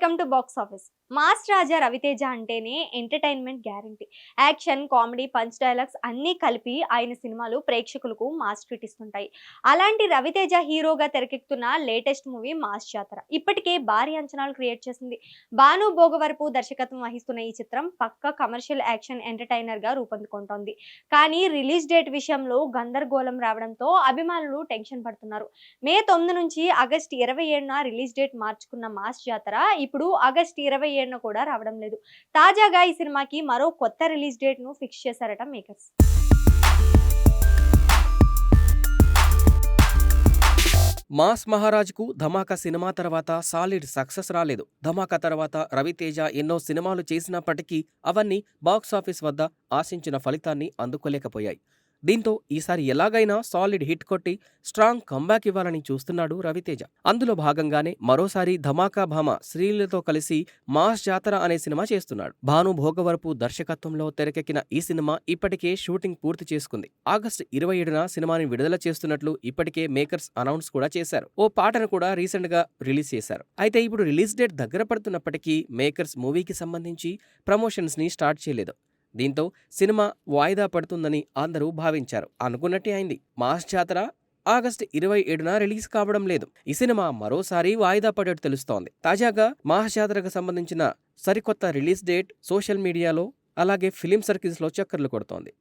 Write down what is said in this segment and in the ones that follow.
Welcome to box office. Mass Raja Ravi Teja అంటేనే entertainment guarantee. Action, comedy, punch dialogues అన్నీ కలిపి ఆయన సినిమాలు ప్రేక్షకులకు మాస్ ట్రీట్ ఇస్తుంటాయి. అలాంటి రవితేజ హీరోగా తెరకెక్కుతున్న లేటెస్ట్ మూవీ మాస్ జాతర ఇప్పటికే భారీ అంచనాలు క్రియేట్ చేసింది. భాను భోగవరపు దర్శకత్వం వహిస్తున్న ఈ చిత్రం పక్కా కమర్షియల్ యాక్షన్ ఎంటర్టైనర్ గా రూపొందుకుంటోంది. కానీ రిలీజ్ డేట్ విషయంలో గందరగోళం రావడంతో అభిమానులు టెన్షన్ పడుతున్నారు. మే 9 నుంచి ఆగస్టు 27న రిలీజ్ డేట్ మార్చుకున్న మాస్ జాతర ఇప్పుడు ఆగస్టు 27న కూడా రావడం లేదు. తాజాగా ఈ సినిమాకి మరో కొత్త రిలీజ్ డేట్ ను ఫిక్స్ చేశారట మేకర్స్. మాస్ మహారాజ్కు ధమాకా సినిమా తర్వాత సాలిడ్ సక్సెస్ రాలేదు. ధమాకా తర్వాత రవితేజ ఎన్నో సినిమాలు చేసినప్పటికీ అవన్నీ బాక్సాఫీస్ వద్ద ఆశించిన ఫలితాన్ని అందుకోలేకపోయాయి. దీంతో ఈసారి ఎలాగైనా సాలిడ్ హిట్ కొట్టి స్ట్రాంగ్ కంబ్యాక్ ఇవ్వాలని చూస్తున్నాడు రవితేజ. అందులో భాగంగానే మరోసారి ధమాకా భామ శ్రీలీలతో కలిసి మాస్ జాతర అనే సినిమా చేస్తున్నాడు. భాను భోగవరపు దర్శకత్వంలో తెరకెక్కిన ఈ సినిమా ఇప్పటికే షూటింగ్ పూర్తి చేసుకుంది. ఆగస్టు 27న సినిమాని విడుదల చేస్తున్నట్లు ఇప్పటికే మేకర్స్ అనౌన్స్ కూడా చేశారు. ఓ పాటను కూడా రీసెంట్ గా రిలీజ్ చేశారు. అయితే ఇప్పుడు రిలీజ్ డేట్ దగ్గర పడుతున్నప్పటికీ మేకర్స్ మూవీకి సంబంధించి ప్రమోషన్స్ ని స్టార్ట్ చేయలేదు. దీంతో సినిమా వాయిదా పడుతుందని అందరూ భావించారు. అనుకున్నట్టే అయింది. మాస్ జాతర ఆగస్టు 27న రిలీజ్ కావడం లేదు. ఈ సినిమా మరోసారి వాయిదా పడేట్టు తెలుస్తోంది. తాజాగా మాస్ జాతరకు సంబంధించిన సరికొత్త రిలీజ్ డేట్ సోషల్ మీడియాలో అలాగే ఫిలిం సర్కిల్స్ లో చక్కర్లు కొడుతోంది.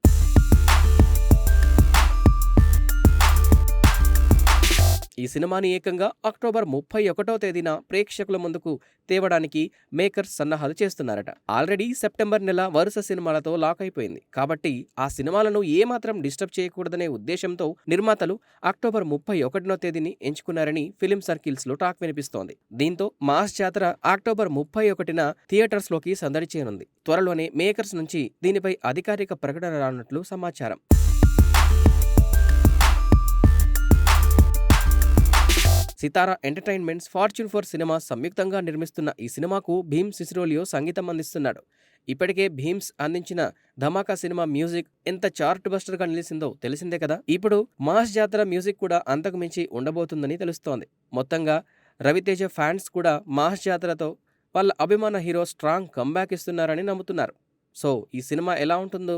ఈ సినిమాని ఏకంగా అక్టోబర్ 31వ తేదీన ప్రేక్షకుల ముందుకు తేవడానికి మేకర్స్ సన్నాహాలు చేస్తున్నారట. ఆల్రెడీ సెప్టెంబర్ నెల వరుస సినిమాలతో లాక్ అయిపోయింది. కాబట్టి ఆ సినిమాలను ఏమాత్రం డిస్టర్బ్ చేయకూడదనే ఉద్దేశంతో నిర్మాతలు అక్టోబర్ 31వ తేదీని ఎంచుకున్నారని ఫిలిం సర్కిల్స్ లో టాక్ వినిపిస్తోంది. దీంతో మాస్ జాతర అక్టోబర్ 31న థియేటర్స్ లోకి సందడి చేయనుంది. త్వరలోనే మేకర్స్ నుంచి దీనిపై అధికారిక ప్రకటన రానున్నట్లు సమాచారం. సితారా ఎంటర్టైన్మెంట్స్, ఫార్చ్యూన్ 4 సినిమా సంయుక్తంగా నిర్మిస్తున్న ఈ సినిమాకు భీమ్ సిసిరోలియో సంగీతం అందిస్తున్నాడు. ఇప్పటికే భీమ్స్ అందించిన ధమాకా సినిమా మ్యూజిక్ ఎంత చార్ట్ బస్టర్ గా నిలిచిందో తెలిసిందే కదా. ఇప్పుడు మాస్ జాతర మ్యూజిక్ కూడా అంతకు మించి ఉండబోతుందని తెలుస్తోంది. మొత్తంగా రవితేజ ఫ్యాన్స్ కూడా మాస్ జాతరతో వాళ్ళ అభిమాన హీరో స్ట్రాంగ్ కంబ్యాక్ ఇస్తున్నారని నమ్ముతున్నారు. సో ఈ సినిమా ఎలా ఉంటుందో